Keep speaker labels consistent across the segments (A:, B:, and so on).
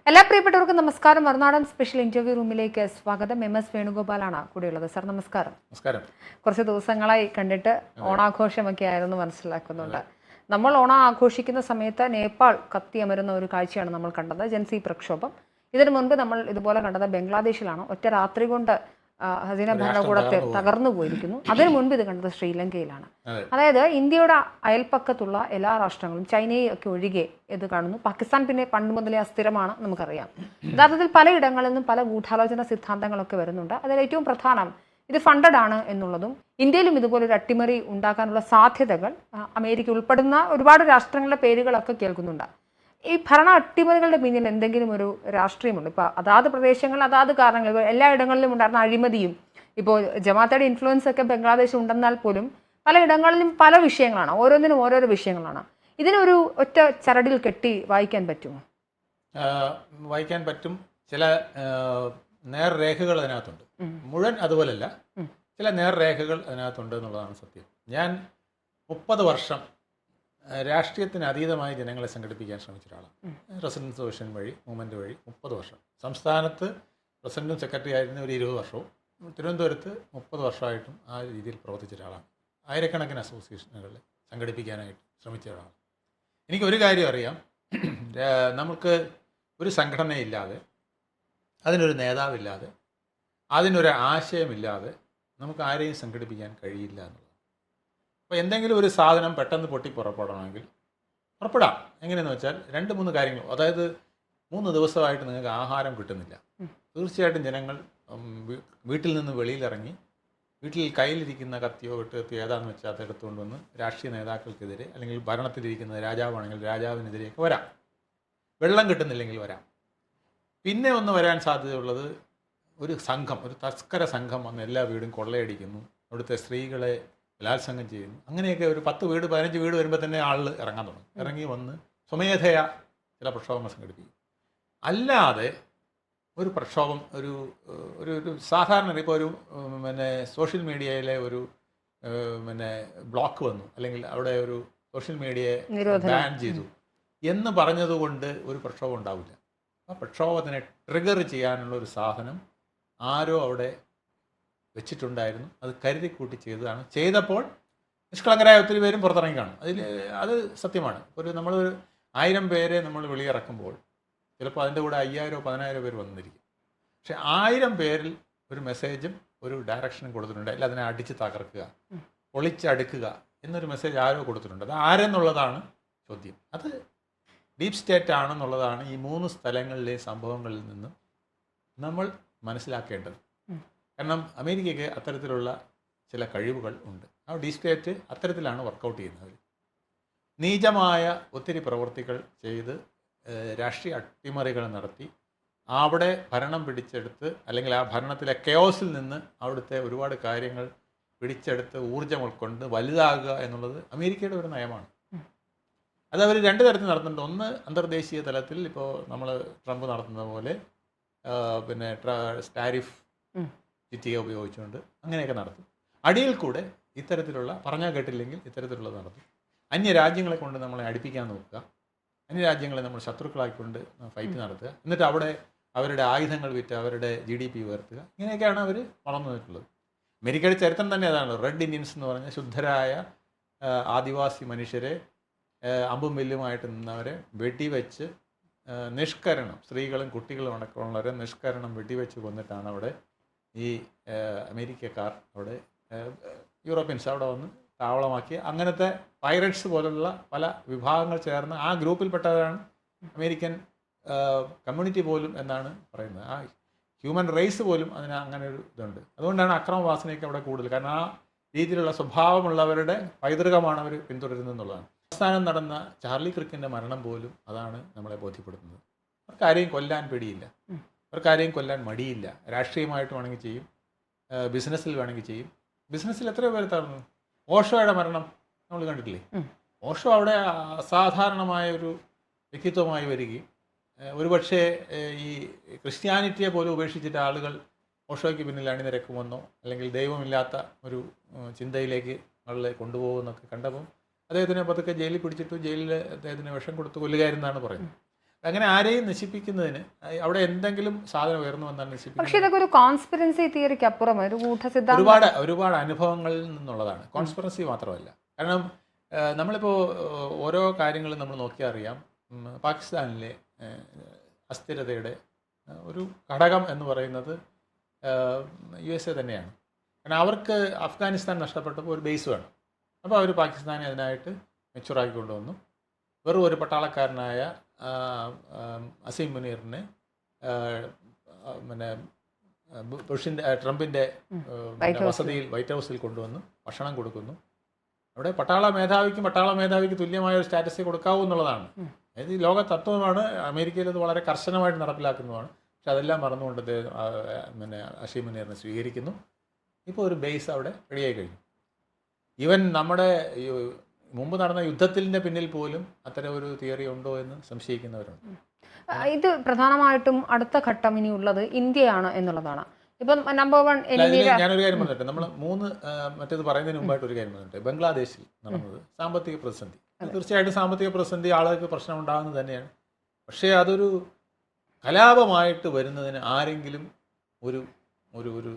A: എല്ലാ പ്രിയപ്പെട്ടവർക്കും നമസ്കാരം. മറുനാടൻ സ്പെഷ്യൽ ഇന്റർവ്യൂ റൂമിലേക്ക് സ്വാഗതം. MS വേണുഗോപാലാണ് കൂടെയുള്ളത്. സാർ നമസ്കാരം.
B: നമസ്കാരം.
A: കുറച്ച് ദിവസങ്ങളായി കണ്ടിട്ട് ഓണാഘോഷമൊക്കെ ആയിരുന്നു മനസ്സിലാക്കുന്നുണ്ട്. നമ്മൾ ഓണം ആഘോഷിക്കുന്ന സമയത്ത് നേപ്പാൾ കത്തിയമരുന്ന ഒരു കാഴ്ചയാണ് നമ്മൾ കണ്ടത്, ജൻസി പ്രക്ഷോഭം. ഇതിനു മുൻപ് നമ്മൾ ഇതുപോലെ കണ്ടത് ബംഗ്ലാദേശിലാണ്. ഒറ്റ രാത്രി കൊണ്ട് ഹസീന ഭരണകൂടത്തെ തകർന്നു പോയിരിക്കുന്നു. അതിനു മുൻപ് ഇത് കണ്ടത് ശ്രീലങ്കയിലാണ്. അതായത് ഇന്ത്യയുടെ അയൽപ്പക്കത്തുള്ള എല്ലാ രാഷ്ട്രങ്ങളും ചൈനയെ ഒക്കെ ഒഴികെ ഇത് കാണുന്നു. പാകിസ്ഥാൻ പിന്നെ പണ്ട് മുതലേ അസ്ഥിരമാണ്, നമുക്കറിയാം. യഥാർത്ഥത്തിൽ പലയിടങ്ങളിൽ നിന്നും പല ഗൂഢാലോചന സിദ്ധാന്തങ്ങളൊക്കെ വരുന്നുണ്ട്. അതിൽ ഏറ്റവും പ്രധാനം ഇത് ഫണ്ടഡ് ആണ് എന്നുള്ളതും ഇന്ത്യയിലും ഇതുപോലെ ഒരു അട്ടിമറി ഉണ്ടാക്കാനുള്ള സാധ്യതകൾ അമേരിക്ക ഉൾപ്പെടുന്ന ഒരുപാട് രാഷ്ട്രങ്ങളുടെ പേരുകളൊക്കെ കേൾക്കുന്നുണ്ട്. ഈ ഭരണ അട്ടിമറികളുടെ പിന്നിൽ എന്തെങ്കിലും ഒരു രാഷ്ട്രീയമുണ്ട്? ഇപ്പോൾ അതാത് പ്രദേശങ്ങൾ അതാത് കാരണങ്ങൾ എല്ലായിടങ്ങളിലും ഉണ്ടായിരുന്ന അഴിമതിയും ഇപ്പോൾ ജമാഅത്തിന്റെ ഇൻഫ്ലുവൻസ് ഒക്കെ ബംഗ്ലാദേശ് ഉണ്ടെന്നാൽ പോലും പലയിടങ്ങളിലും പല വിഷയങ്ങളാണ്, ഓരോന്നിനും ഓരോരോ വിഷയങ്ങളാണ്. ഇതിനൊരു ഒറ്റ ചരടിൽ കെട്ടി വായിക്കാൻ പറ്റുമോ?
B: വായിക്കാൻ പറ്റും. ചില നേർരേഖകൾ അതിനകത്തുണ്ട്. മുഴുവൻ അതുപോലല്ല, ചില നേർരേഖകൾ അതിനകത്തുണ്ട് എന്നുള്ളതാണ് സത്യം. ഞാൻ 30 വർഷം രാഷ്ട്രീയത്തിന് അതീതമായി ജനങ്ങളെ സംഘടിപ്പിക്കാൻ ശ്രമിച്ച ഒരാളാണ്. റെസിഡൻസ് സൊല്യൂഷൻ വഴി, മൂവ്മെൻറ്റ് വഴി 30 വർഷം. സംസ്ഥാനത്ത് പ്രസിഡന്റും സെക്രട്ടറി ആയിരുന്ന ഒരു 20 വർഷവും, തിരുവനന്തപുരത്ത് 30 വർഷമായിട്ടും ആ രീതിയിൽ പ്രവർത്തിച്ച ഒരാളാണ്. ആയിരക്കണക്കിന് അസോസിയേഷനുകളിൽ സംഘടിപ്പിക്കാനായിട്ട് ശ്രമിച്ച ഒരാളാണ്. എനിക്കൊരു കാര്യം അറിയാം, നമുക്ക് ഒരു സംഘടനയില്ലാതെ, അതിനൊരു നേതാവില്ലാതെ, അതിനൊരു ആശയമില്ലാതെ നമുക്ക് ആരെയും സംഘടിപ്പിക്കാൻ കഴിയില്ല എന്നുള്ളത്. അപ്പോൾ എന്തെങ്കിലും ഒരു സാധനം പെട്ടെന്ന് പൊട്ടി പുറപ്പെടണമെങ്കിൽ പുറപ്പെടാം. എങ്ങനെയെന്ന് വെച്ചാൽ 2-3 കാര്യങ്ങൾ. അതായത് 3 ദിവസമായിട്ട് നിങ്ങൾക്ക് ആഹാരം കിട്ടുന്നില്ല, തീർച്ചയായിട്ടും ജനങ്ങൾ വീട്ടിൽ നിന്ന് വെളിയിലിറങ്ങി വീട്ടിൽ കയ്യിലിരിക്കുന്ന കത്തിയോ വെട്ടുകത്തിയോ ഏതാണെന്ന് വെച്ചാൽ അത് എടുത്തുകൊണ്ട് വന്ന് രാഷ്ട്രീയ നേതാക്കൾക്കെതിരെ, അല്ലെങ്കിൽ ഭരണത്തിലിരിക്കുന്ന രാജാവാണെങ്കിൽ രാജാവിനെതിരെയൊക്കെ വരാം. വെള്ളം കിട്ടുന്നില്ലെങ്കിൽ വരാം. പിന്നെ ഒന്ന് വരാൻ സാധ്യതയുള്ളത് ഒരു സംഘം, ഒരു തസ്കര സംഘം വന്ന് എല്ലാ വീടും കൊള്ളയടിക്കുന്നു, അവിടുത്തെ സ്ത്രീകളെ ബലാത്സംഗം ചെയ്യുന്നു. അങ്ങനെയൊക്കെ ഒരു 10 വീട് 15 വീട് വരുമ്പോൾ തന്നെ ആൾ ഇറങ്ങാൻ തുടങ്ങും. ഇറങ്ങി വന്ന് സ്വമേധയാ ചില പ്രക്ഷോഭങ്ങൾ സംഘടിപ്പിക്കും. അല്ലാതെ ഒരു പ്രക്ഷോഭം ഒരു ഒരു സാധാരണ ഇപ്പോൾ ഒരു സോഷ്യൽ മീഡിയയിലെ ഒരു ബ്ലോക്ക് വന്നു, അല്ലെങ്കിൽ അവിടെ ഒരു സോഷ്യൽ മീഡിയയെ ബാൻ ചെയ്തു എന്ന് പറഞ്ഞതുകൊണ്ട് ഒരു പ്രക്ഷോഭം ഉണ്ടാവില്ല. ആ പ്രക്ഷോഭത്തിനെ ട്രിഗർ ചെയ്യാനുള്ള ഒരു സാധനം ആരോ അവിടെ വെച്ചിട്ടുണ്ടായിരുന്നു. അത് കരുതിക്കൂട്ടി ചെയ്തതാണ്. ചെയ്തപ്പോൾ നിഷ്കളങ്കരായ ഒത്തിരി പേരും പുറത്തിറങ്ങി കാണും. അത് സത്യമാണ്. നമ്മൾ 1000 പേരെ നമ്മൾ വെളിയിറക്കുമ്പോൾ ചിലപ്പോൾ അതിൻ്റെ കൂടെ 5000 10,000 പേര് വന്നിരിക്കും. പക്ഷെ 1000 പേരിൽ ഒരു മെസ്സേജും ഒരു ഡയറക്ഷനും കൊടുത്തിട്ടുണ്ട്. അല്ല, അതിനെ അടിച്ച് തകർക്കുക, പൊളിച്ചടുക്കുക എന്നൊരു മെസ്സേജ് ആരോ കൊടുത്തിട്ടുണ്ട്. അത് ആരെന്നുള്ളതാണ് ചോദ്യം. അത് ഡീപ് സ്റ്റേറ്റ് ആണെന്നുള്ളതാണ് ഈ 3 സ്ഥലങ്ങളിലെ സംഭവങ്ങളിൽ നിന്നും നമ്മൾ മനസ്സിലാക്കേണ്ടത്. കാരണം അമേരിക്കയ്ക്ക് അത്തരത്തിലുള്ള ചില കഴിവുകൾ ഉണ്ട്. ആ ഡീപ് സ്റ്റേറ്റ് അത്തരത്തിലാണ് വർക്കൗട്ട് ചെയ്യുന്നത്. നീചമായ ഒത്തിരി പ്രവൃത്തികൾ ചെയ്ത് രാഷ്ട്രീയ അട്ടിമറികൾ നടത്തി അവിടെ ഭരണം പിടിച്ചെടുത്ത്, അല്ലെങ്കിൽ ആ ഭരണത്തിലെ കെയോസിൽ നിന്ന് അവിടുത്തെ ഒരുപാട് കാര്യങ്ങൾ പിടിച്ചെടുത്ത് ഊർജ്ജം ഉൾക്കൊണ്ട് വലുതാകുക എന്നുള്ളത് അമേരിക്കയുടെ ഒരു നയമാണ്. അത് അവർ 2 തരത്തിൽ നടത്തുന്നുണ്ട്. ഒന്ന്, അന്തർദേശീയ തലത്തിൽ ഇപ്പോൾ നമ്മൾ ട്രംപ് നടത്തുന്ന പോലെ ടാരിഫ് ചിറ്റിക ഉപയോഗിച്ചുകൊണ്ട് അങ്ങനെയൊക്കെ നടത്തും. അടിയിൽ കൂടെ ഇത്തരത്തിലുള്ള പറഞ്ഞാൽ കേട്ടില്ലെങ്കിൽ ഇത്തരത്തിലുള്ളത് നടത്തും. അന്യരാജ്യങ്ങളെ കൊണ്ട് നമ്മളെ അടുപ്പിക്കാൻ നോക്കുക, അന്യരാജ്യങ്ങളെ നമ്മൾ ശത്രുക്കളായിക്കൊണ്ട് ഫൈറ്റ് നടത്തുക, എന്നിട്ട് അവിടെ അവരുടെ ആയുധങ്ങൾ വിറ്റ് അവരുടെ GDP ഉയർത്തുക. ഇങ്ങനെയൊക്കെയാണ് അവർ വളർന്നു വന്നിട്ടുള്ളത്. അമേരിക്കയുടെ ചരിത്രം തന്നെ അതാണ്. റെഡ് ഇന്ത്യൻസ് എന്ന് പറഞ്ഞ ശുദ്ധരായ ആദിവാസി മനുഷ്യരെ, അമ്പും വില്ലുമായിട്ട് നിന്നവരെ വെടിവെച്ച് നിഷ്കരണം, സ്ത്രീകളും കുട്ടികളും അടക്കമുള്ളവരെ നിഷ്കരണം വെടിവെച്ച് കൊന്നിട്ടാണ് അവിടെ ഈ അമേരിക്കക്കാർ, അവിടെ യൂറോപ്യൻസ് അവിടെ വന്ന് താവളമാക്കി. അങ്ങനത്തെ പൈററ്റ്സ് പോലുള്ള പല വിഭാഗങ്ങൾ ചേർന്ന് ആ ഗ്രൂപ്പിൽപ്പെട്ടവരാണ് അമേരിക്കൻ കമ്മ്യൂണിറ്റി പോലും എന്നാണ് പറയുന്നത്. ആ ഹ്യൂമൻ റേസ് പോലും അതിന് അങ്ങനെ ഒരു ഇതുണ്ട്. അതുകൊണ്ടാണ് അക്രമവാസനയൊക്കെ അവിടെ കൂടുതൽ. കാരണം ആ രീതിയിലുള്ള സ്വഭാവമുള്ളവരുടെ പൈതൃകമാണ് അവർ പിന്തുടരുന്നതെന്നുള്ളതാണ്. അവസാനം നടന്ന ചാർലി ക്രിക്കിൻ്റെ മരണം പോലും അതാണ് നമ്മളെ ബോധ്യപ്പെടുത്തുന്നത്. അവർക്ക് ആരെയും കൊല്ലാൻ പേടിയില്ല, അവർക്ക് ആരെയും കൊല്ലാൻ മടിയില്ല. രാഷ്ട്രീയമായിട്ട് വേണമെങ്കിൽ ചെയ്യും, ബിസിനസ്സിൽ വേണമെങ്കിൽ ചെയ്യും. ബിസിനസ്സിൽ എത്രയോ പേര് തറന്നു. ഓഷോയുടെ മരണം നമ്മൾ കണ്ടിട്ടില്ലേ? ഓഷോ അവിടെ അസാധാരണമായ ഒരു വ്യക്തിത്വമായി വരികയും ഒരുപക്ഷെ ഈ ക്രിസ്ത്യാനിറ്റിയെ പോലും ഉപേക്ഷിച്ചിട്ട് ആളുകൾ ഓഷോയ്ക്ക് പിന്നിൽ അണിനിരക്കുമെന്നോ, അല്ലെങ്കിൽ ദൈവമില്ലാത്ത ഒരു ചിന്തയിലേക്ക് ആളുകളെ കൊണ്ടുപോകുമെന്നൊക്കെ കണ്ടപ്പോൾ അദ്ദേഹത്തിനെ പതുക്കെ ജയിലിൽ പിടിച്ചിട്ട് ജയിലിൽ അദ്ദേഹത്തിന് വിഷം കൊടുത്ത് കൊല്ലുകയായിരുന്നാണ് പറയുന്നത്. അങ്ങനെ ആരെയും നശിപ്പിക്കുന്നതിന് അവിടെ എന്തെങ്കിലും സാധനം ഉയർന്നു വന്നാൽ
A: പക്ഷെ
B: നശിപ്പിക്കുന്നത്
A: ഇതൊക്കെ ഒരു കോൺസ്പിറൻസി തിയറിക്ക് അപ്പുറം ഒരു ഗൂഢസിദ്ധാന്തം.
B: ഒരുപാട് അനുഭവങ്ങളിൽ നിന്നുള്ളതാണ്. കോൺസ്പിറസി മാത്രമല്ല. കാരണം നമ്മളിപ്പോൾ ഓരോ കാര്യങ്ങളും നമ്മൾ നോക്കിയാൽ അറിയാം. പാകിസ്ഥാനിലെ അസ്ഥിരതയുടെ ഒരു ഘടകം എന്ന് പറയുന്നത് USA തന്നെയാണ്. കാരണം അവർക്ക് അഫ്ഗാനിസ്ഥാൻ നഷ്ടപ്പെട്ടപ്പോൾ ഒരു ബേസ് വേണം. അപ്പോൾ അവർ പാകിസ്ഥാനെ അതിനായിട്ട് മെച്ചുറാക്കി കൊണ്ടുവന്നു. വെറും ഒരു പട്ടാളക്കാരനായ അസീം മുനീറിനെ പിന്നെ ട്രംപിൻ്റെ വസതിയിൽ വൈറ്റ് ഹൗസിൽ കൊണ്ടുവന്ന് ഭക്ഷണം കൊടുക്കുന്നു. അവിടെ പട്ടാള മേധാവിക്ക് തുല്യമായ ഒരു സ്റ്റാറ്റസ് കൊടുക്കാവൂ എന്നുള്ളതാണ്. അതായത് ഈ ലോക തത്വമാണ്. അമേരിക്കയിൽ അത് വളരെ കർശനമായിട്ട് നടപ്പിലാക്കുന്നതാണ്. പക്ഷെ അതെല്ലാം മറന്നുകൊണ്ട് പിന്നെ അസീം മുനീറിനെ സ്വീകരിക്കുന്നു. ഇപ്പോൾ ഒരു ബേസ് അവിടെ റെഡിയായി കഴിഞ്ഞു. ഈവൻ നമ്മുടെ മുമ്പ് നടന്ന യുദ്ധത്തിൻ്റെ പിന്നിൽ പോലും അത്തരം ഒരു തിയറി ഉണ്ടോ എന്ന് സംശയിക്കുന്നവരുണ്ട്.
A: ഇത് പ്രധാനമായിട്ടും അടുത്ത ഘട്ടം ഇനി ഉള്ളത് ഇന്ത്യയാണ് എന്നുള്ളതാണ്. ഇപ്പം നമ്പർ 1
B: ഞാനൊരു കാര്യം പറഞ്ഞിട്ട് നമ്മൾ മറ്റേത് പറയുന്നതിന് മുമ്പായിട്ട് ഒരു കാര്യം പറഞ്ഞിട്ട് ബംഗ്ലാദേശിൽ നടന്നത് സാമ്പത്തിക പ്രതിസന്ധി. തീർച്ചയായിട്ടും സാമ്പത്തിക പ്രതിസന്ധി ആളുകൾക്ക് പ്രശ്നം ഉണ്ടാകുന്നത് തന്നെയാണ്. പക്ഷേ അതൊരു കലാപമായിട്ട് വരുന്നതിന് ആരെങ്കിലും ഒരു ഒരു ഒരു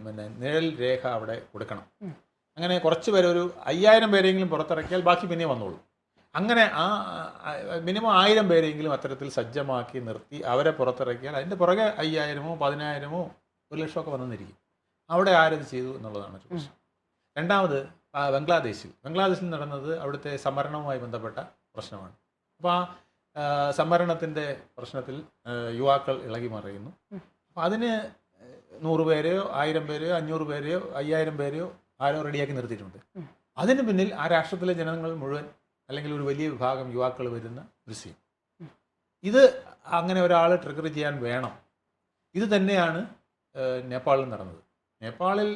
B: പിന്നെ നിഴൽ രേഖ അവിടെ കൊടുക്കണം. അങ്ങനെ കുറച്ച് പേര് ഒരു 5000 പേരെങ്കിലും പുറത്തിറക്കിയാൽ ബാക്കി പിന്നെ വന്നോളൂ. അങ്ങനെ മിനിമം 1000 പേരെങ്കിലും അത്തരത്തിൽ സജ്ജമാക്കി നിർത്തി അവരെ പുറത്തിറക്കിയാൽ അതിൻ്റെ പുറകെ 5000-ഓ 10,000-ഓ 1,00,000 ഒക്കെ വന്നിരിക്കും. അവിടെ ആരത് ചെയ്തു എന്നുള്ളതാണ് ഒരു പ്രശ്നം. രണ്ടാമത് ബംഗ്ലാദേശിൽ നടന്നത് അവിടുത്തെ സംവരണവുമായി ബന്ധപ്പെട്ട പ്രശ്നമാണ്. അപ്പോൾ ആ സംവരണത്തിൻ്റെ പ്രശ്നത്തിൽ യുവാക്കൾ ഇളകി മറിയുന്നു. അപ്പോൾ അതിന് 100 പേരെയോ 1000 പേരെയോ 500 പേരെയോ 5000 പേരെയോ ആരോ റെഡിയാക്കി നിർത്തിയിട്ടുണ്ട്. അതിന് പിന്നിൽ ആ രാഷ്ട്രത്തിലെ ജനങ്ങൾ മുഴുവൻ അല്ലെങ്കിൽ ഒരു വലിയ വിഭാഗം യുവാക്കൾ വരുന്ന ഒരു സീൻ. ഇത് അങ്ങനെ ഒരാൾ ട്രിഗർ ചെയ്യാൻ വേണം. ഇത് തന്നെയാണ് നേപ്പാളിൽ നടന്നത്. നേപ്പാളിൽ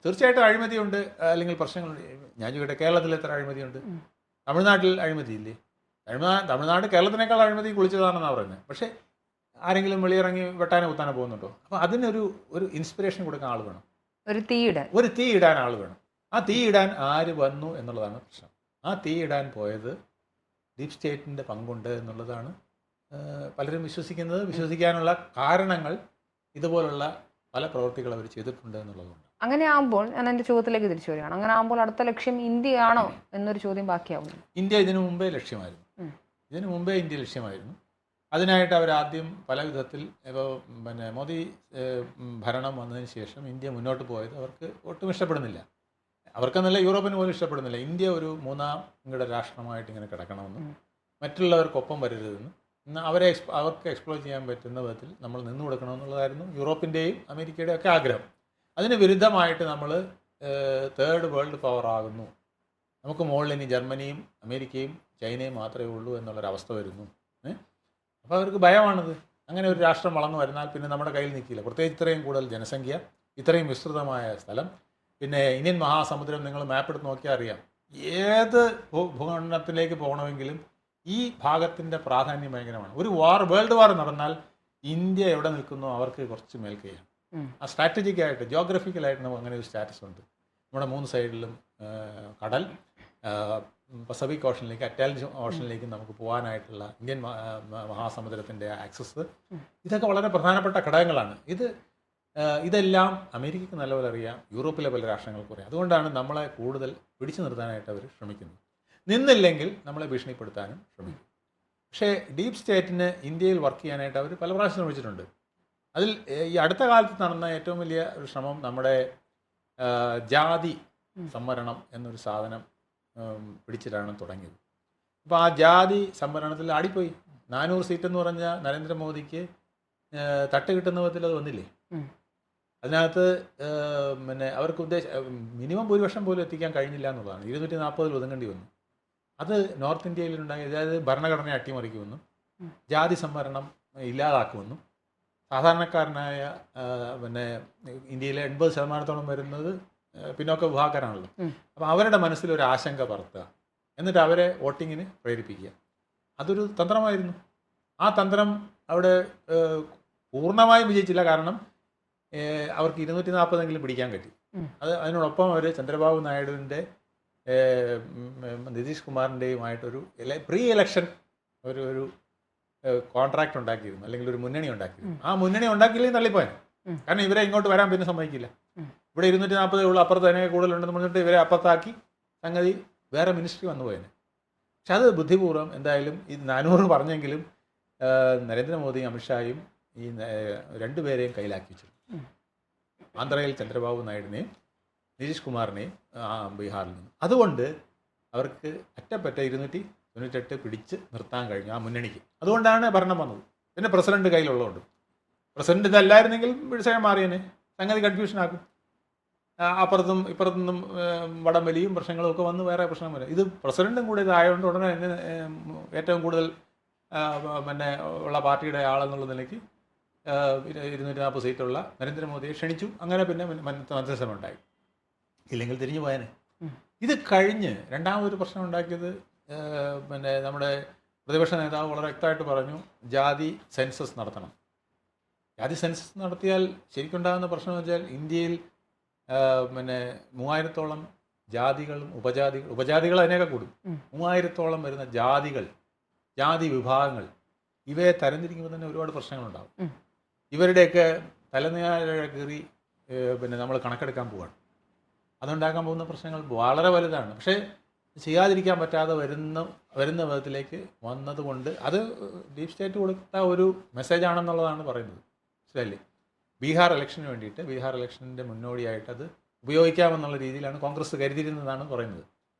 B: തീർച്ചയായിട്ടും അഴിമതിയുണ്ട്, അല്ലെങ്കിൽ പ്രശ്നങ്ങളുണ്ട്. ഞാൻ ചോദിക്കട്ടെ, കേരളത്തിൽ എത്ര അഴിമതിയുണ്ട്? തമിഴ്നാട്ടിൽ അഴിമതിയില്ലേ? തമിഴ്നാട് കേരളത്തിനേക്കാൾ അഴിമതി കുളിച്ചതാണെന്നാണ് പറയുന്നത്. പക്ഷേ ആരെങ്കിലും വെളിയിറങ്ങി വെട്ടാനോ കുത്താനോ പോകുന്നുണ്ടോ? അപ്പോൾ അതിനൊരു ഇൻസ്പിറേഷൻ കൊടുക്കാൻ ആൾ വേണം. ഒരു തീ ഇടാൻ ആൾ വേണം. ആ തീ ഇടാൻ ആര് വന്നു എന്നുള്ളതാണ് പ്രശ്നം. ആ തീ ഇടാൻ പോയത് ഡീപ് സ്റ്റേറ്റിൻ്റെ പങ്കുണ്ട് എന്നുള്ളതാണ് പലരും വിശ്വസിക്കുന്നത്. വിശ്വസിക്കാനുള്ള കാരണങ്ങൾ ഇതുപോലുള്ള പല പ്രവൃത്തികൾ അവർ ചെയ്തിട്ടുണ്ട് എന്നുള്ളതുകൊണ്ട്.
A: അങ്ങനെ ആകുമ്പോൾ ഞാൻ എൻ്റെ ചോദ്യത്തിലേക്ക് തിരിച്ചു വരികയാണ്. അങ്ങനെ ആകുമ്പോൾ അടുത്ത ലക്ഷ്യം ഇന്ത്യയാണോ എന്നൊരു ചോദ്യം ബാക്കിയാവുന്നു.
B: ഇന്ത്യ ഇതിനു മുമ്പേ ലക്ഷ്യമായിരുന്നു. ഇന്ത്യ ലക്ഷ്യമായിരുന്നു. അതിനായിട്ട് അവരാദ്യം പല വിധത്തിൽ ഇപ്പോൾ പിന്നെ മോദി ഭരണം വന്നതിന് ശേഷം ഇന്ത്യ മുന്നോട്ട് പോയത് അവർക്ക് ഒട്ടും ഇഷ്ടപ്പെടുന്നില്ല. അവർക്കെന്നല്ല, യൂറോപ്പിന് പോലും ഇഷ്ടപ്പെടുന്നില്ല. ഇന്ത്യ ഒരു മൂന്നാം രാഷ്ട്രമായിട്ട് ഇങ്ങനെ കിടക്കണമെന്നും മറ്റുള്ളവർക്കൊപ്പം വരരുതെന്നും അവർക്ക് എക്സ്പ്ലോർ ചെയ്യാൻ പറ്റുന്ന വിധത്തിൽ നമ്മൾ നിന്നു കൊടുക്കണമെന്നുള്ളതായിരുന്നു യൂറോപ്പിൻ്റെയും അമേരിക്കയുടെയും ഒക്കെ ആഗ്രഹം. അതിന് വിരുദ്ധമായിട്ട് നമ്മൾ തേർഡ് വേൾഡ് പവർ ആകുന്നു, നമുക്ക് മുകളിൽ ഇനി ജർമ്മനിയും അമേരിക്കയും ചൈനയും മാത്രമേ ഉള്ളൂ എന്നുള്ളൊരവസ്ഥ വരുന്നു. അപ്പോൾ അവർക്ക് ഭയമാണത്. അങ്ങനെ ഒരു രാഷ്ട്രം വളർന്നു വരുന്നാൽ പിന്നെ നമ്മുടെ കയ്യിൽ നിൽക്കില്ല. പ്രത്യേകിച്ച് ഇത്രയും കൂടുതൽ ജനസംഖ്യ, ഇത്രയും വിസ്തൃതമായ സ്ഥലം, പിന്നെ ഇന്ത്യൻ മഹാസമുദ്രം നിങ്ങൾ മാപ്പെടുത്ത് നോക്കിയാൽ അറിയാം. ഏത് ഭൂഖണ്ഡത്തിലേക്ക് പോകണമെങ്കിലും ഈ ഭാഗത്തിൻ്റെ പ്രാധാന്യം ഭയങ്കരമാണ്. ഒരു വേൾഡ് വാർ നടന്നാൽ ഇന്ത്യ എവിടെ നിൽക്കുന്നോ അവർക്ക് കുറച്ച് മേൽക്കൈയാണ്. ആ സ്ട്രാറ്റജിക്കായിട്ട് ജിയോഗ്രഫിക്കലായിട്ട് നമുക്ക് അങ്ങനെ ഒരു സ്റ്റാറ്റസ് ഉണ്ട്. നമ്മുടെ 3 സൈഡിലും കടൽ, പസഫിക് ഓഷനിലേക്ക്, അറ്റാലാന്റിക് ഓഷനിലേക്ക് നമുക്ക് പോകാനായിട്ടുള്ള ഇന്ത്യൻ മഹാസമുദ്രത്തിൻ്റെ ആക്സസ്, ഇതൊക്കെ വളരെ പ്രധാനപ്പെട്ട ഘടകങ്ങളാണ്. ഇതെല്ലാം അമേരിക്കയ്ക്ക് നല്ലപോലെ അറിയാം, യൂറോപ്പിലെ പല രാഷ്ട്രങ്ങൾക്കും അറിയാം. അതുകൊണ്ടാണ് നമ്മളെ കൂടുതൽ പിടിച്ചു നിർത്താനായിട്ട് അവർ ശ്രമിക്കുന്നത്. നിന്നില്ലെങ്കിൽ നമ്മളെ ഭീഷണിപ്പെടുത്താനും ശ്രമിക്കും. പക്ഷേ ഡീപ് സ്റ്റേറ്റിന് ഇന്ത്യയിൽ വർക്ക് ചെയ്യാനായിട്ട് അവർ പല പ്രാവശ്യം ശ്രമിച്ചിട്ടുണ്ട്. അതിൽ ഈ അടുത്ത കാലത്ത് നടന്ന ഏറ്റവും വലിയ ഒരു ശ്രമം നമ്മുടെ ജാതി സംവരണം എന്നൊരു സാധനം പിടിച്ചിട്ടാണ് തുടങ്ങിയത്. അപ്പോൾ ആ ജാതി സംവരണത്തിൽ ആടിപ്പോയി. 400 സീറ്റ് എന്ന് പറഞ്ഞ നരേന്ദ്രമോദിക്ക് തട്ട് കിട്ടുന്ന വിധത്തിൽ അത് വന്നില്ലേ. അതിനകത്ത് പിന്നെ അവർക്ക് മിനിമം ഭൂരിപക്ഷം പോലും എത്തിക്കാൻ കഴിഞ്ഞില്ല എന്നുള്ളതാണ്. 240 ഒതുങ്ങേണ്ടി വന്നു. അത് നോർത്ത് ഇന്ത്യയിലുണ്ടായി. അതായത് ഭരണഘടനയെ അട്ടിമറിക്കുമെന്നും ജാതി സംവരണം ഇല്ലാതാക്കുമെന്നും സാധാരണക്കാരനായ പിന്നെ ഇന്ത്യയിലെ 80% വരുന്നത് പിന്നോക്ക വിഭാഗക്കാരാണല്ലോ. അപ്പോൾ അവരുടെ മനസ്സിലൊരു ആശങ്ക പരത്തുക, എന്നിട്ട് അവരെ വോട്ടിങ്ങിന് പ്രേരിപ്പിക്കുക. അതൊരു തന്ത്രമായിരുന്നു. ആ തന്ത്രം അവിടെ പൂർണ്ണമായും വിജയിച്ചില്ല. കാരണം അവർക്ക് 240 പിടിക്കാൻ പറ്റി. അതിനോടൊപ്പം അവർ ചന്ദ്രബാബു നായിഡുവിൻ്റെ നിതീഷ് കുമാറിൻ്റെയുമായിട്ടൊരു പ്രീ ഇലക്ഷൻ ഒരു ഒരു കോൺട്രാക്ട് ഉണ്ടാക്കിയിരുന്നു, അല്ലെങ്കിൽ ഒരു മുന്നണി ഉണ്ടാക്കിയിരുന്നു. ആ മുന്നണി ഉണ്ടാക്കിയില്ലെങ്കിൽ തള്ളിപ്പോയാൻ. കാരണം ഇവരെ ഇങ്ങോട്ട് വരാൻ പിന്നെ സമ്മതിക്കില്ല. ഇവിടെ 240 ഉള്ളൂ, അപ്പുറത്ത് തന്നെ കൂടുതലുണ്ടെന്ന് പറഞ്ഞിട്ട് ഇവരെ അപ്പുറത്താക്കി സംഗതി വേറെ മിനിസ്ട്രി വന്നു പോയേനെ. പക്ഷെ അത് ബുദ്ധിപൂർവ്വം എന്തായാലും ഈ 400 പറഞ്ഞെങ്കിലും നരേന്ദ്രമോദിയും അമിത്ഷായും ഈ രണ്ടുപേരെയും കയ്യിലാക്കി വെച്ചു. ആന്ധ്രയിൽ ചന്ദ്രബാബു നായിഡുവിനെയും നിതീഷ് കുമാറിനെയും ബീഹാറിൽ നിന്ന്. അതുകൊണ്ട് അവർക്ക് അറ്റപ്പറ്റ 298 പിടിച്ച് നിർത്താൻ കഴിഞ്ഞു ആ മുന്നണിക്ക്. അതുകൊണ്ടാണ് ഭരണം വന്നത്. പിന്നെ പ്രസിഡന്റ് കയ്യിലുള്ളതുകൊണ്ട്. പ്രസിഡന്റ് ഇതല്ലായിരുന്നെങ്കിൽ വിഷയം മാറിയനെ, സംഗതി കൺഫ്യൂഷൻ ആക്കും. അപ്പുറത്തും ഇപ്പുറത്തുനിന്നും വടംവലിയും പ്രശ്നങ്ങളും ഒക്കെ വന്ന് വേറെ പ്രശ്നം വരും. ഇത് പ്രസിഡന്റും കൂടെ ഇതായതുകൊണ്ട് ഉടനെ തന്നെ ഏറ്റവും കൂടുതൽ പിന്നെ ഉള്ള പാർട്ടിയുടെ ആളെന്നുള്ള നിലയ്ക്ക് 240 സീറ്റുള്ള നരേന്ദ്രമോദിയെ ക്ഷണിച്ചു. അങ്ങനെ പിന്നെ മന്ത്രിസഭ ഉണ്ടായി. ഇല്ലെങ്കിൽ തിരിഞ്ഞു പോയാനെ. ഇത് കഴിഞ്ഞ് രണ്ടാമതൊരു പ്രശ്നം ഉണ്ടാക്കിയത് പിന്നെ നമ്മുടെ പ്രതിപക്ഷ നേതാവ് വളരെ വ്യക്തമായിട്ട് പറഞ്ഞു, ജാതി സെൻസസ് നടത്തണം. ജാതി സെൻസസ് നടത്തിയാൽ ശരിക്കുണ്ടാകുന്ന പ്രശ്നം എന്ന് വെച്ചാൽ ഇന്ത്യയിൽ പിന്നെ 3000-ഓളം ജാതികളും ഉപജാതികൾ അതിനൊക്കെ കൂടും. 3000-ഓളം വരുന്ന ജാതി വിഭാഗങ്ങൾ, ഇവയെ തരംതിരിക്കുമ്പോൾ തന്നെ ഒരുപാട് പ്രശ്നങ്ങളുണ്ടാകും. ഇവരുടെയൊക്കെ തലനാര കീറി പിന്നെ നമ്മൾ കണക്കെടുക്കാൻ പോവാണ്. അതുണ്ടാക്കാൻ പോകുന്ന പ്രശ്നങ്ങൾ വളരെ വലുതാണ്. പക്ഷേ ചെയ്യാതിരിക്കാൻ പറ്റാതെ വരുന്ന വിധത്തിലേക്ക് വന്നതുകൊണ്ട് അത് ഡീപ് സ്റ്റേറ്റ് കൊടുത്ത ഒരു മെസ്സേജാണെന്നുള്ളതാണ് പറയുന്നത്. മനസ്സിലല്ലേ? ബീഹാർ ഇലക്ഷന് വേണ്ടിയിട്ട്, ബീഹാർ ഇലക്ഷൻ്റെ മുന്നോടിയായിട്ട് അത് ഉപയോഗിക്കാമെന്നുള്ള രീതിയിലാണ് കോൺഗ്രസ് കരുതിയിരുന്നതാണ് പറയുന്നത്.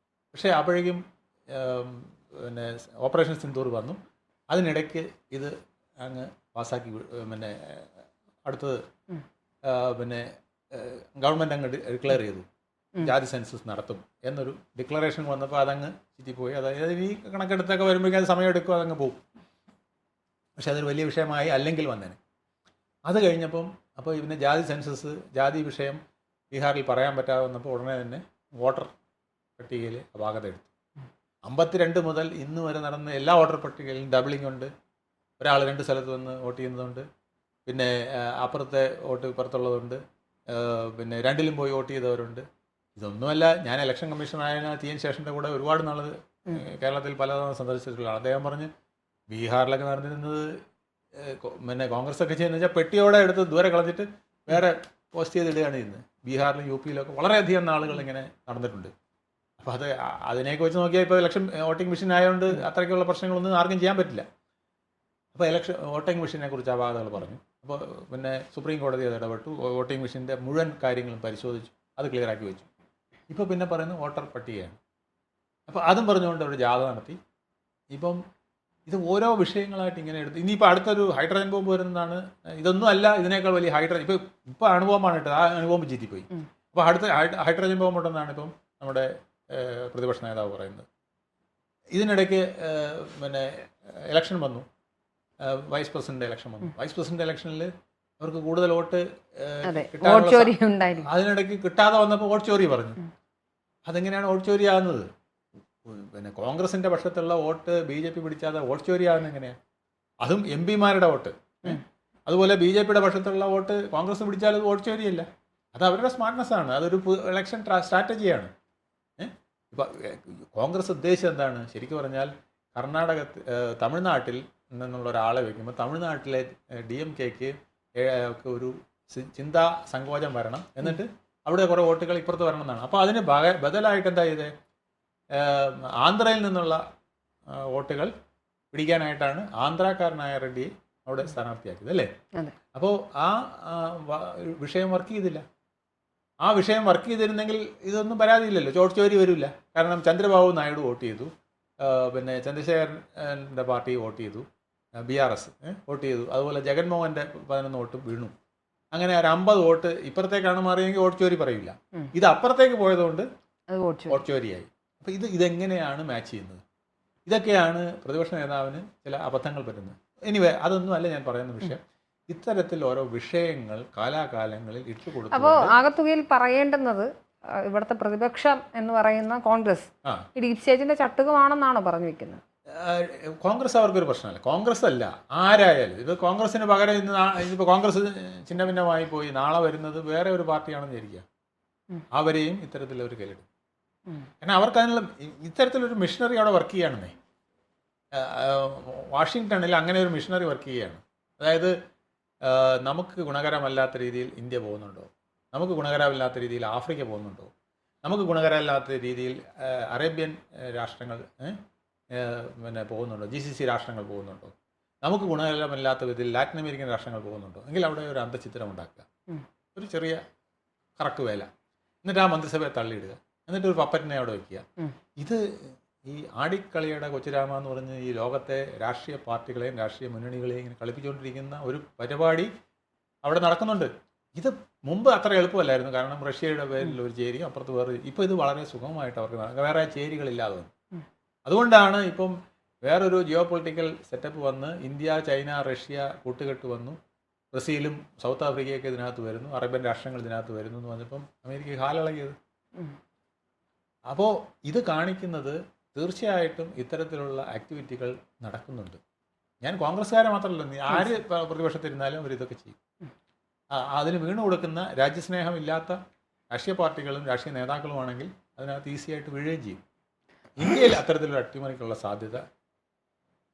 B: പക്ഷേ അപ്പോഴേക്കും പിന്നെ ഓപ്പറേഷൻ സിന്ദൂർ വന്നു. അതിനിടയ്ക്ക് ഇത് അങ്ങ് പാസ്സാക്കി. പിന്നെ അടുത്തത് പിന്നെ ഗവൺമെൻറ് അങ്ങ് ഡിക്ലെയർ ചെയ്തു, ജാതി സെൻസസ് നടത്തും എന്നൊരു ഡിക്ലറേഷൻ വന്നപ്പോൾ അതങ്ങ് ചുറ്റിപ്പോയി. അതായത് ഈ കണക്കെടുത്തൊക്കെ വരുമ്പോഴേക്കും അത് സമയമെടുക്കും, അതങ്ങ് പോകും. പക്ഷെ അതൊരു വലിയ വിഷയമായി അല്ലെങ്കിൽ വന്നേനെ. അത് കഴിഞ്ഞപ്പം അപ്പോൾ പിന്നെ ജാതി സെൻസസ്, ജാതി വിഷയം ബീഹാറിൽ പറയാൻ പറ്റാതെ വന്നപ്പോൾ ഉടനെ തന്നെ വോട്ടർ പട്ടികയിൽ അപാകത എടുത്തു. 52 മുതൽ ഇന്ന് വരെ നടന്ന എല്ലാ വോട്ടർ പട്ടികയിലും ഡബിളിംഗ് ഉണ്ട്. ഒരാൾ 2 സ്ഥലത്ത് വന്ന് വോട്ട് ചെയ്യുന്നതുണ്ട്. പിന്നെ അപ്പുറത്തെ വോട്ട് ഇപ്പുറത്തുള്ളതുണ്ട്. പിന്നെ രണ്ടിലും പോയി വോട്ട് ചെയ്തവരുണ്ട്. ഇതൊന്നുമല്ല, ഞാൻ ഇലക്ഷൻ കമ്മീഷണറായ TN ശേഷൻ്റെ കൂടെ ഒരുപാട് നാൾ കേരളത്തിൽ പലതവണ സന്ദർശിച്ചിട്ടുള്ള അദ്ദേഹം പറഞ്ഞ് ബീഹാറിലൊക്കെ നടന്നിരുന്നത് പിന്നെ കോൺഗ്രസ് ഒക്കെ ചെയ്യുന്നത് വെച്ചാൽ പെട്ടിയോടെ എടുത്ത് ദൂരെ കളഞ്ഞിട്ട് വേറെ പോസ്റ്റ് ചെയ്തിടുകയാണ് ചെയ്യുന്നത്. ബീഹാറിലും UP-യിലൊക്കെ വളരെയധികം നാളുകൾ ഇങ്ങനെ നടന്നിട്ടുണ്ട്. അപ്പോൾ അതിനെയൊക്കെ വെച്ച് നോക്കിയാൽ ഇപ്പോൾ ഇലക്ഷൻ വോട്ടിംഗ് മെഷീൻ ആയതുകൊണ്ട് അത്രയ്ക്കുള്ള പ്രശ്നങ്ങളൊന്നും ആർക്കും ചെയ്യാൻ പറ്റില്ല. അപ്പോൾ വോട്ടിംഗ് മെഷീനെ കുറിച്ച് അപാകതകൾ പറഞ്ഞു. അപ്പോൾ പിന്നെ സുപ്രീം കോടതി അത് ഇടപെട്ടു. വോട്ടിംഗ് മെഷീൻ്റെ മുഴുവൻ കാര്യങ്ങളും പരിശോധിച്ചു, അത് ക്ലിയറാക്കി വെച്ചു. ഇപ്പോൾ പിന്നെ പറയുന്നത് വോട്ടർ പട്ടികയാണ്. അപ്പോൾ അതും പറഞ്ഞുകൊണ്ട് അവർ ജാഥ നടത്തി. ഇപ്പം ഇത് ഓരോ വിഷയങ്ങളായിട്ട് ഇങ്ങനെ എടുത്ത് ഇനിയിപ്പോൾ അടുത്തൊരു ഹൈഡ്രജൻ ബോംബ് വരുന്നതാണ്. ഇതൊന്നും അല്ല, ഇതിനേക്കാൾ വലിയ ഇപ്പോൾ അണുബോംബാണ് ഇട്ടത്. ആ അണുബോംബ് ചീറ്റിപ്പോയി. അപ്പോൾ അടുത്ത ഹൈഡ്രജൻ ബോംബ് ഉണ്ടെന്നാണ് ഇപ്പം നമ്മുടെ പ്രതിപക്ഷ നേതാവ് പറയുന്നത്. ഇതിനിടയ്ക്ക് പിന്നെ ഇലക്ഷൻ വന്നു, വൈസ് പ്രസിഡന്റ് ഇലക്ഷൻ വന്നു. വൈസ് പ്രസിഡന്റ് ഇലക്ഷനിൽ അവർക്ക് കൂടുതൽ വോട്ട് അതിനിടയ്ക്ക് കിട്ടാതെ വന്നപ്പോൾ വോട്ട് ചോരി പറഞ്ഞു. അതെങ്ങനെയാണ് വോട്ട് ചോരി ആകുന്നത്? പിന്നെ കോൺഗ്രസിന്റെ പക്ഷത്തുള്ള വോട്ട് BJP പിടിച്ചാതെ വോട്ട് ചോരി ആകുന്നത് എങ്ങനെയാണ്? അതും MP-മാരുടെ വോട്ട്. അതുപോലെ BJP-യുടെ പക്ഷത്തുള്ള വോട്ട് കോൺഗ്രസ് പിടിച്ചാൽ അത് വോട്ട് ചോരിയല്ല, അത് അവരുടെ സ്മാർട്ട്നെസ്സാണ്, അതൊരു ഇലക്ഷൻ സ്ട്രാറ്റജിയാണ്. ഇപ്പം കോൺഗ്രസ് ഉദ്ദേശിച്ചത് എന്താണ്? ശരിക്കും പറഞ്ഞാൽ തമിഴ്നാട്ടിൽ നിന്നുള്ള ഒരാളെ വയ്ക്കുമ്പോൾ തമിഴ്നാട്ടിലെ DMK-ക്ക് ഒരു ചിന്താ സങ്കോചം വരണം, എന്നിട്ട് അവിടെ കുറേ വോട്ടുകൾ ഇപ്പുറത്ത് വരണം എന്നാണ്. അപ്പോൾ അതിന് ബദലായിട്ട് എന്താ ചെയ്തത്? ആന്ധ്രയിൽ നിന്നുള്ള വോട്ടുകൾ പിടിക്കാനായിട്ടാണ് ആന്ധ്രാക്കാരനായ റെഡ്ഡിയെ അവിടെ സ്ഥാനാർത്ഥിയാക്കിയത്, അല്ലേ? അപ്പോൾ ആ വിഷയം വർക്ക് ചെയ്തില്ല. ആ വിഷയം വർക്ക് ചെയ്തിരുന്നെങ്കിൽ ഇതൊന്നും പരാതിയില്ലല്ലോ, ചോട്ട് ചോരി വരില്ല. കാരണം ചന്ദ്രബാബു നായിഡു വോട്ട് ചെയ്തു, പിന്നെ ചന്ദ്രശേഖരൻ്റെ പാർട്ടി വോട്ട് ചെയ്തു, BRS വോട്ട് ചെയ്തു, അതുപോലെ ജഗൻമോഹൻ്റെ 11 വോട്ട് വീണു. അങ്ങനെ ഒരു 50 വോട്ട് ഇപ്പുറത്തേക്കാണ് മാറിയെങ്കിൽ വോട്ട് ചോരി പറയില്ല. ഇത് അപ്പുറത്തേക്ക് പോയതുകൊണ്ട് വോട്ട് ചോരിയായി. അപ്പോൾ ഇതെങ്ങനെയാണ് മാച്ച് ചെയ്യുന്നത്? ഇതൊക്കെയാണ് പ്രതിപക്ഷ നേതാവിന് ചില അബദ്ധങ്ങൾ പറ്റുന്നത്. എനിവേ, അതൊന്നും അല്ല ഞാൻ പറയുന്ന വിഷയം. ഇത്തരത്തിൽ ഓരോ വിഷയങ്ങൾ കാലാകാലങ്ങളിൽ ഇട്ടുകൊടുത്തു.
A: അപ്പോൾ ആകത്തുകയിൽ പറയേണ്ടുന്നത് ഇവിടുത്തെ പ്രതിപക്ഷം എന്ന് പറയുന്ന കോൺഗ്രസ് ഡീപ് സ്റ്റേറ്റിന്റെ ചട്ടുകമാണെന്നാണോ പറഞ്ഞു വെക്കുന്നത്?
B: കോൺഗ്രസ് അവർക്കൊരു പ്രശ്നമല്ല. കോൺഗ്രസ് അല്ല, ആരായാലും. ഇപ്പോൾ കോൺഗ്രസിന് പകരം ഇപ്പോൾ കോൺഗ്രസ് ചിന്ന ഭിന്നമായി പോയി നാളെ വരുന്നത് വേറെ ഒരു പാർട്ടിയാണെന്ന് വിചാരിക്കുക, അവരെയും ഇത്തരത്തിലൊരു കയ്യിലിടും. കാരണം അവർക്ക് അതിനുള്ള ഇത്തരത്തിലൊരു മിഷനറി അവിടെ വർക്ക് ചെയ്യുകയാണെന്നേ. വാഷിങ്ടണിൽ അങ്ങനെ ഒരു മിഷണറി വർക്ക് ചെയ്യുകയാണ്. അതായത് നമുക്ക് ഗുണകരമല്ലാത്ത രീതിയിൽ ഇന്ത്യ പോകുന്നുണ്ടോ, നമുക്ക് ഗുണകരമില്ലാത്ത രീതിയിൽ ആഫ്രിക്ക പോകുന്നുണ്ടോ, നമുക്ക് ഗുണകരമില്ലാത്ത രീതിയിൽ അറേബ്യൻ രാഷ്ട്രങ്ങൾ പിന്നെ പോകുന്നുണ്ടോ, GCC രാഷ്ട്രങ്ങൾ പോകുന്നുണ്ടോ, നമുക്ക് ഗുണകരമല്ലാത്ത വിധത്തിൽ ലാറ്റിൻ അമേരിക്കൻ രാഷ്ട്രങ്ങൾ പോകുന്നുണ്ടോ എങ്കിൽ അവിടെ ഒരു അന്തചിത്രം ഉണ്ടാക്കുക, ഒരു ചെറിയ കറക്ക് വേല, എന്നിട്ട് ആ മന്ത്രിസഭയെ തള്ളിയിടുക, എന്നിട്ട് ഒരു പപ്പറ്റിനെ അവിടെ വയ്ക്കുക. ഇത് ഈ ആടിക്കളിയുടെ കൊച്ചുരാമ എന്ന് പറഞ്ഞ് ഈ ലോകത്തെ രാഷ്ട്രീയ പാർട്ടികളെയും രാഷ്ട്രീയ മുന്നണികളെയും ഇങ്ങനെ കളിപ്പിച്ചുകൊണ്ടിരിക്കുന്ന ഒരു പരിപാടി അവിടെ നടക്കുന്നുണ്ട്. ഇത് മുമ്പ് അത്ര എളുപ്പമല്ലായിരുന്നു. കാരണം റഷ്യയുടെ പേരിൽ ഒരു ചേരിയും അപ്പുറത്ത് വേറെ. ഇപ്പോൾ ഇത് വളരെ സുഗമമായിട്ട് അവർക്ക് വേറെ ചേരികളില്ലാതെ വന്നു. അതുകൊണ്ടാണ് ഇപ്പം വേറൊരു ജിയോ പൊളിറ്റിക്കൽ സെറ്റപ്പ് വന്ന് ഇന്ത്യ, ചൈന, റഷ്യ കൂട്ടുകെട്ട് വന്നു. ബ്രസീലും സൗത്ത് ആഫ്രിക്കയൊക്കെ ഇതിനകത്ത് വരുന്നു, അറേബ്യൻ രാഷ്ട്രങ്ങൾ ഇതിനകത്ത് വരുന്നു എന്ന് പറഞ്ഞപ്പം അമേരിക്ക കാലിളകിയത്. അപ്പോൾ ഇത് കാണിക്കുന്നത് തീർച്ചയായിട്ടും ഇത്തരത്തിലുള്ള ആക്ടിവിറ്റികൾ നടക്കുന്നുണ്ട്. ഞാൻ കോൺഗ്രസ്സുകാരെ മാത്രമല്ല, ആര് പ്രതിപക്ഷത്തിരുന്നാലും അവർ ഇതൊക്കെ ചെയ്യും. അതിന് വീണു കൊടുക്കുന്ന രാജ്യസ്നേഹമില്ലാത്ത രാഷ്ട്രീയ പാർട്ടികളും രാഷ്ട്രീയ നേതാക്കളുമാണെങ്കിൽ അതിനകത്ത് ഈസിയായിട്ട് വീഴുകയും ചെയ്യും. ഇന്ത്യയിൽ അത്തരത്തിലൊരു അട്ടിമറിക്കുള്ള സാധ്യത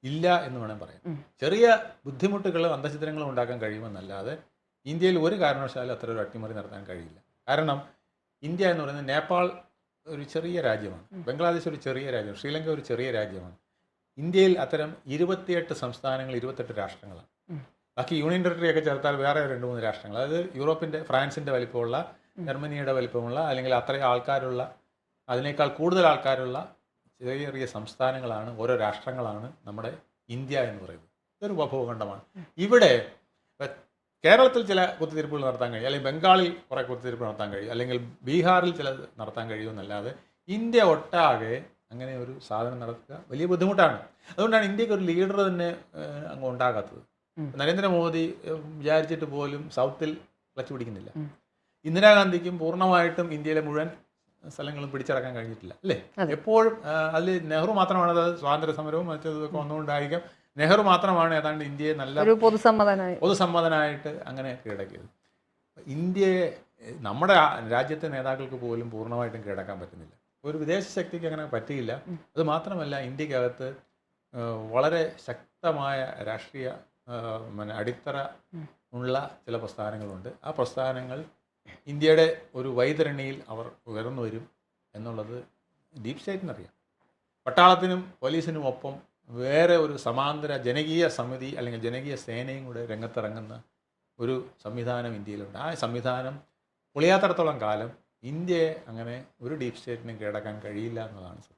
B: ഇല്ല എന്ന് വേണം പറയാം. ചെറിയ ബുദ്ധിമുട്ടുകളും അന്തചിത്രങ്ങളും ഉണ്ടാക്കാൻ കഴിയുമെന്നല്ലാതെ ഇന്ത്യയിൽ ഒരു കാരണവശാലും അത്തരം ഒരു അട്ടിമറി നടത്താൻ കഴിയില്ല. കാരണം ഇന്ത്യ എന്ന് പറയുന്നത് നേപ്പാൾ ഒരു ചെറിയ രാജ്യമാണ്, ബംഗ്ലാദേശ് ഒരു ചെറിയ രാജ്യമാണ്, ശ്രീലങ്ക ഒരു ചെറിയ രാജ്യമാണ്. ഇന്ത്യയിൽ അത്തരം 28 സംസ്ഥാനങ്ങൾ, 28 രാഷ്ട്രങ്ങളാണ്. ബാക്കി യൂണിയൻ ടെറിട്ടറി ഒക്കെ ചേർത്താൽ വേറെ 2-3 രാഷ്ട്രങ്ങൾ. അതായത് യൂറോപ്പിൻ്റെ, ഫ്രാൻസിൻ്റെ വലിപ്പമുള്ള, ജർമ്മനിയുടെ വലിപ്പമുള്ള, അല്ലെങ്കിൽ അത്രയും ആൾക്കാരുള്ള, അതിനേക്കാൾ കൂടുതൽ ആൾക്കാരുള്ള ചെറിയ ചെറിയ സംസ്ഥാനങ്ങളാണ്, ഓരോ രാഷ്ട്രങ്ങളാണ് നമ്മുടെ ഇന്ത്യ എന്ന് പറയുന്നത്. ഇതൊരു ഉപഭൂഖണ്ഡമാണ്. ഇവിടെ കേരളത്തിൽ ചില കുത്തിത്തിരിപ്പുകൾ നടത്താൻ കഴിയും, അല്ലെങ്കിൽ ബംഗാളിൽ കുറേ കുത്തിത്തിരിപ്പ് നടത്താൻ കഴിയും, അല്ലെങ്കിൽ ബീഹാറിൽ ചിലത് നടത്താൻ കഴിയുമെന്നല്ലാതെ ഇന്ത്യ ഒട്ടാകെ അങ്ങനെ ഒരു സാധനം നടത്തുക വലിയ ബുദ്ധിമുട്ടാണ്. അതുകൊണ്ടാണ് ഇന്ത്യക്ക് ഒരു ലീഡർ തന്നെ അങ്ങ് ഉണ്ടാകാത്തത്. നരേന്ദ്രമോദി വിചാരിച്ചിട്ട് പോലും സൗത്തിൽ ക്ലച്ച് പിടിക്കുന്നില്ല. ഇന്ദിരാഗാന്ധിക്കും പൂർണ്ണമായിട്ടും ഇന്ത്യയിലെ മുഴുവൻ സ്ഥലങ്ങളും പിടിച്ചടക്കാൻ കഴിഞ്ഞിട്ടില്ല, അല്ലേ? എപ്പോഴും അതിൽ നെഹ്റു മാത്രമാണ്, അത് സ്വാതന്ത്ര്യ സമരവും മറ്റേതൊക്കെ വന്നുകൊണ്ടായിരിക്കും, നെഹ്റു മാത്രമാണ് ഏതാണ്ട് ഇന്ത്യയെ നല്ല പൊതുസമ്മതനായിട്ട് അങ്ങനെ കീഴടക്കിയത്. ഇന്ത്യയെ, നമ്മുടെ രാജ്യത്തെ നേതാക്കൾക്ക് പോലും പൂർണ്ണമായിട്ടും കീഴടക്കാൻ പറ്റുന്നില്ല. ഒരു വിദേശ ശക്തിക്ക് അങ്ങനെ പറ്റിയില്ല. അത് മാത്രമല്ല, ഇന്ത്യക്കകത്ത് വളരെ ശക്തമായ രാഷ്ട്രീയ അടിത്തറ ഉള്ള ചില പ്രസ്ഥാനങ്ങളുണ്ട്. ആ പ്രസ്ഥാനങ്ങൾ ഇന്ത്യയുടെ ഒരു വൈതരണിയിൽ അവർ ഉയർന്നു വരും എന്നുള്ളത് ഡീപ് സ്റ്റേറ്റിനറിയാം. പട്ടാളത്തിനും പോലീസിനും ഒപ്പം വേറെ ഒരു സമാന്തര ജനകീയ സമിതി അല്ലെങ്കിൽ ജനകീയ സേനയും കൂടെ രംഗത്തിറങ്ങുന്ന ഒരു സംവിധാനം ഇന്ത്യയിലുണ്ട്. ആ സംവിധാനം പൊളിയാത്തടത്തോളം കാലം ഇന്ത്യയെ അങ്ങനെ ഒരു ഡീപ് സ്റ്റേറ്റിനും കീഴടക്കാൻ കഴിയില്ല എന്നതാണ് സത്യം.